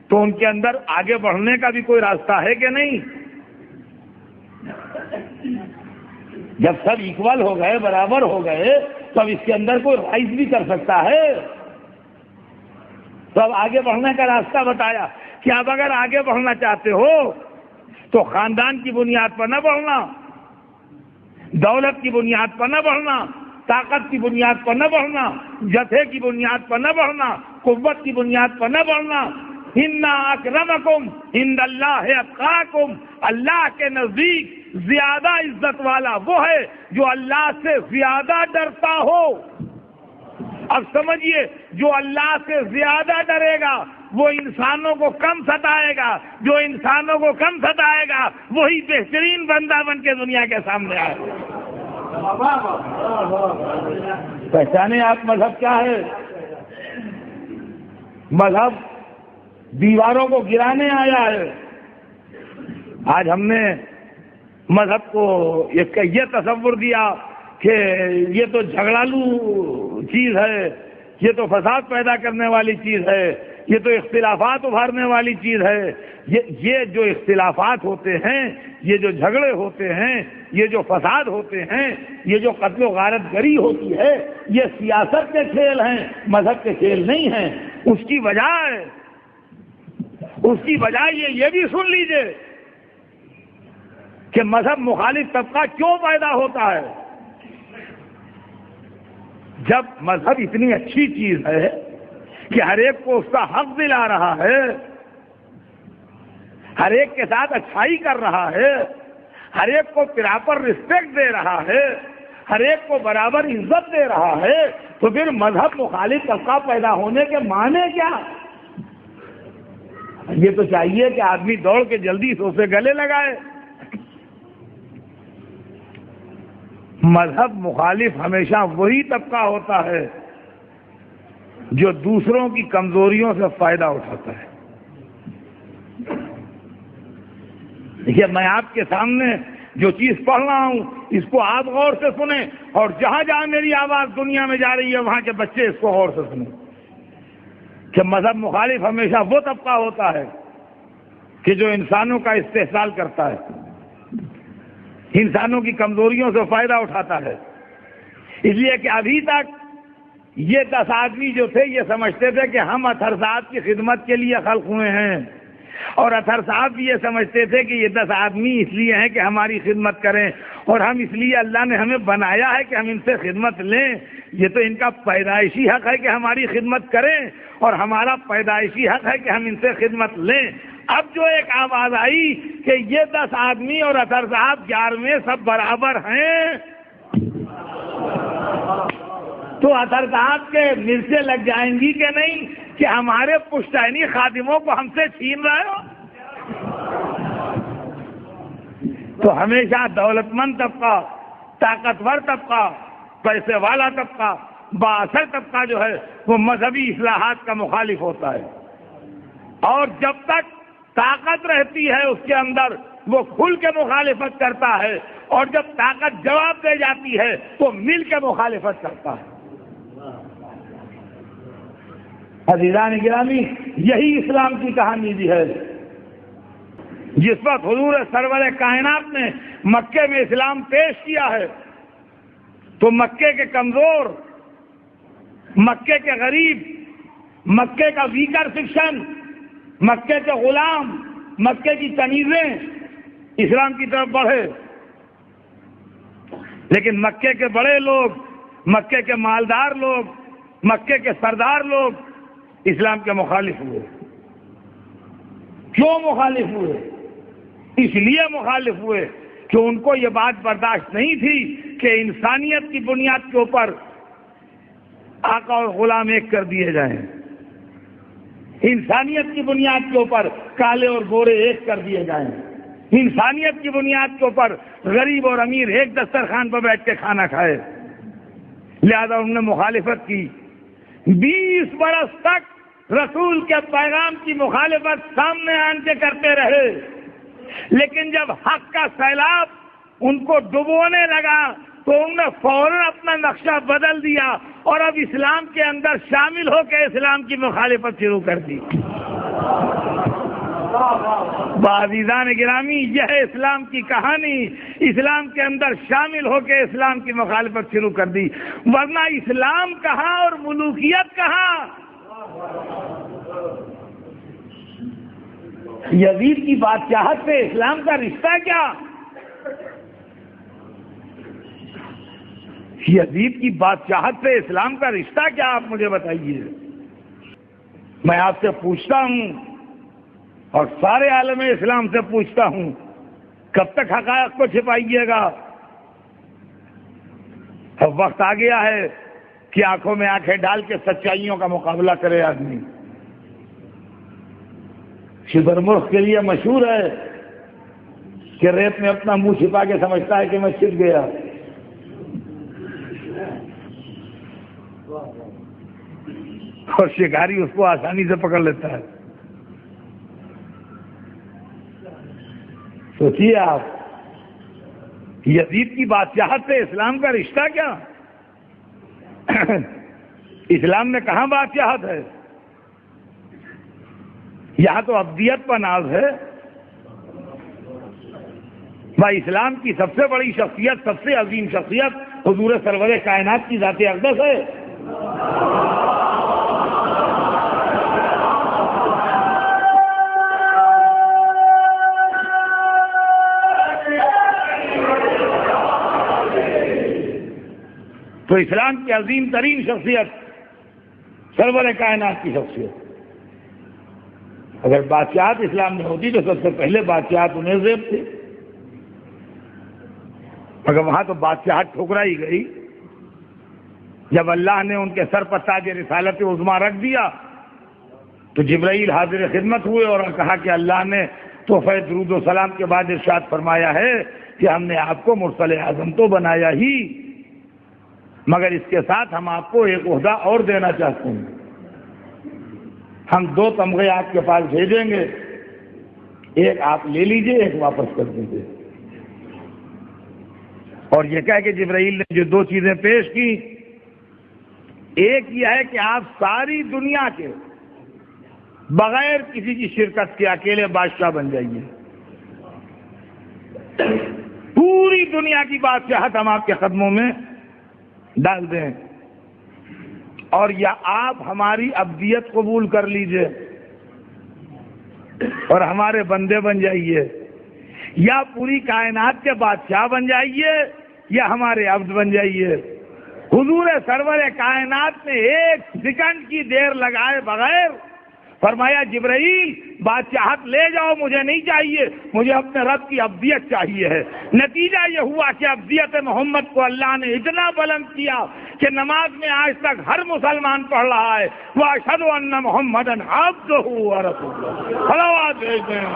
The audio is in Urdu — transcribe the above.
تو ان کے اندر آگے بڑھنے کا بھی کوئی راستہ ہے کہ نہیں؟ جب سب ایکول ہو گئے، برابر ہو گئے، تو اب اس کے اندر کوئی رائز بھی کر سکتا ہے۔ تو اب آگے بڑھنے کا راستہ بتایا کہ اب اگر آگے بڑھنا چاہتے ہو تو خاندان کی بنیاد پر نہ بڑھنا، دولت کی بنیاد پر نہ بڑھنا، طاقت کی بنیاد پر نہ بڑھنا، جتھے کی بنیاد پر نہ بڑھنا، قوت کی بنیاد پر نہ بڑھنا۔ ان اکرمکم عند اللہ اتقاکم، اللہ کے نزدیک زیادہ عزت والا وہ ہے جو اللہ سے زیادہ ڈرتا ہو۔ اب سمجھیے، جو اللہ سے زیادہ ڈرے گا وہ انسانوں کو کم ستائے گا، جو انسانوں کو کم ستائے گا وہی بہترین بندہ بن کے دنیا کے سامنے آئے گا۔ پہچانے آپ مذہب کیا ہے؟ مذہب دیواروں کو گرانے آیا ہے۔ آج ہم نے مذہب کو یہ تصور دیا کہ یہ تو جھگڑالو چیز ہے، یہ تو فساد پیدا کرنے والی چیز ہے، یہ تو اختلافات ابھارنے والی چیز ہے۔ یہ جو اختلافات ہوتے ہیں، یہ جو جھگڑے ہوتے ہیں، یہ جو فساد ہوتے ہیں، یہ جو قتل و غارت گری ہوتی ہے، یہ سیاست کے کھیل ہیں، مذہب کے کھیل نہیں ہیں۔ اس کی بجائے یہ بھی سن لیجئے کہ مذہب مخالف طبقہ کیوں پیدا ہوتا ہے۔ جب مذہب اتنی اچھی چیز ہے کہ ہر ایک کو اس کا حق دلا رہا ہے، ہر ایک کے ساتھ اچھائی کر رہا ہے، ہر ایک کو پراپر رسپیکٹ دے رہا ہے، ہر ایک کو برابر عزت دے رہا ہے، تو پھر مذہب مخالف طبقہ پیدا ہونے کے معنی کیا؟ یہ تو چاہیے کہ آدمی دوڑ کے جلدی سے اسے گلے لگائے۔ مذہب مخالف ہمیشہ وہی طبقہ ہوتا ہے جو دوسروں کی کمزوریوں سے فائدہ اٹھاتا ہے۔ دیکھیے، میں آپ کے سامنے جو چیز پڑھ رہا ہوں اس کو آپ غور سے سنیں، اور جہاں جہاں میری آواز دنیا میں جا رہی ہے وہاں کے بچے اس کو غور سے سنیں کہ مذہب مخالف ہمیشہ وہ طبقہ ہوتا ہے کہ جو انسانوں کا استحصال کرتا ہے، انسانوں کی کمزوریوں سے فائدہ اٹھاتا ہے۔ اس لیے کہ ابھی تک یہ 10 آدمی جو تھے یہ سمجھتے تھے کہ ہم اطہر صاحب کی خدمت کے لیے خلق ہوئے ہیں، اور اطہر صاحب بھی یہ سمجھتے تھے کہ یہ 10 آدمی اس لیے ہیں کہ ہماری خدمت کریں، اور ہم اس لیے اللہ نے ہمیں بنایا ہے کہ ہم ان سے خدمت لیں۔ یہ تو ان کا پیدائشی حق ہے کہ ہماری خدمت کریں، اور ہمارا پیدائشی حق ہے کہ ہم ان سے خدمت لیں۔ اب جو ایک آواز آئی کہ یہ 10 آدمی اور اطہر صاحب 11ویں سب برابر ہیں، تو اطہر صاحب کے مرچیں لگ جائیں گی کہ نہیں کہ ہمارے پشتینی خادموں کو ہم سے چھین رہے ہو؟ تو ہمیشہ دولت مند طبقہ، طاقتور طبقہ، پیسے والا طبقہ، بااثر طبقہ جو ہے وہ مذہبی اصلاحات کا مخالف ہوتا ہے، اور جب تک طاقت رہتی ہے اس کے اندر وہ کھل کے مخالفت کرتا ہے، اور جب طاقت جواب دے جاتی ہے تو مل کے مخالفت کرتا ہے۔ عزیزان گرامی، یہی اسلام کی کہانی بھی ہے۔ جس وقت حضور سرور کائنات نے مکے میں اسلام پیش کیا ہے تو مکے کے کمزور، مکے کے غریب، مکے کا ویکر سیکشن، مکے کے غلام، مکے کی کنیزیں اسلام کی طرف بڑھے، لیکن مکے کے بڑے لوگ، مکے کے مالدار لوگ، مکے کے سردار لوگ اسلام کے مخالف ہوئے۔ کیوں مخالف ہوئے؟ اس لیے مخالف ہوئے کہ ان کو یہ بات برداشت نہیں تھی کہ انسانیت کی بنیاد کے اوپر آقا اور غلام ایک کر دیے جائیں، انسانیت کی بنیاد کے اوپر کالے اور گورے ایک کر دیے جائیں، انسانیت کی بنیاد کے اوپر غریب اور امیر ایک دسترخوان پر بیٹھ کے کھانا کھائے۔ لہذا انہوں نے مخالفت کی۔ 20 برس تک رسول کے پیغام کی مخالفت سامنے آن کے کرتے رہے، لیکن جب حق کا سیلاب ان کو ڈبونے لگا تو انہوں نے فوراً اپنا نقشہ بدل دیا اور اب اسلام کے اندر شامل ہو کے اسلام کی مخالفت شروع کر دی۔ عزیزان گرامی، یہ ہے اسلام کی کہانی۔ اسلام کے اندر شامل ہو کے اسلام کی مخالفت شروع کر دی، ورنہ اسلام کہاں اور ملوکیت کہاں؟ یزید کی بادشاہت سے اسلام کا رشتہ کیا؟ یزید کی بادشاہت سے اسلام کا رشتہ کیا؟ آپ مجھے بتائیے۔ میں آپ سے پوچھتا ہوں اور سارے عالم اسلام سے پوچھتا ہوں، کب تک حقائق کو چھپائیے گا؟ اب وقت آ گیا ہے کہ آنکھوں میں آنکھیں ڈال کے سچائیوں کا مقابلہ کرے آدمی۔ شبر مرخ کے لیے مشہور ہے کہ ریت میں اپنا منہ چھپا کے سمجھتا ہے کہ میں چھپ گیا، اور شکاری اس کو آسانی سے پکڑ لیتا ہے۔ سوچیے آپ، یزید کی بادشاہت سے اسلام کا رشتہ کیا؟ اسلام میں کہاں بادشاہت ہے؟ یہاں تو ابدیت پر ناز ہے۔ بھائی اسلام کی سب سے بڑی شخصیت، سب سے عظیم شخصیت حضور سرور کائنات کی ذات اقدس ہے۔ تو اسلام کی عظیم ترین شخصیت سرور کائنات کی شخصیت، اگر بادشاہت اسلام میں ہوتی تو سب سے پہلے بادشاہت انہیں زیب تھے، مگر وہاں تو بادشاہت ٹھکرائی گئی۔ جب اللہ نے ان کے سر پر تاج رسالت عظمیٰ رکھ دیا تو جبرائیل حاضر خدمت ہوئے اور کہا کہ اللہ نے تحفہ درود و سلام کے بعد ارشاد فرمایا ہے کہ ہم نے آپ کو مرسل اعظم تو بنایا ہی، مگر اس کے ساتھ ہم آپ کو ایک عہدہ اور دینا چاہتے ہیں۔ ہم 2 تمغے آپ کے پاس بھیجیں گے، ایک آپ لے لیجئے، ایک واپس کر دیجئے۔ اور یہ کہہ کہ جبرائیل نے جو 2 چیزیں پیش کی، ایک یہ ہے کہ آپ ساری دنیا کے بغیر کسی کی شرکت کے اکیلے بادشاہ بن جائیے، پوری دنیا کی بادشاہت ہم آپ کے قدموں میں ڈال دیں، اور یا آپ ہماری ابدیت قبول کر لیجئے اور ہمارے بندے بن جائیے، یا پوری کائنات کے بادشاہ بن جائیے یا ہمارے عبد بن جائیے۔ حضور سرور کائنات نے 1 سیکنڈ کی دیر لگائے بغیر فرمایا جبرائیل بادشاہت لے جاؤ، مجھے نہیں چاہیے، مجھے اپنے رب کی ابدیت چاہیے ہے۔ نتیجہ یہ ہوا کہ ابدیت محمد کو اللہ نے اتنا بلند کیا کہ نماز میں آج تک ہر مسلمان پڑھ رہا ہے وَأَشْهَدُ أَنَّ مُحَمَّدًا عَبْدُهُ وَرَسُولُهُ۔ صلوات بھیجتے ہیں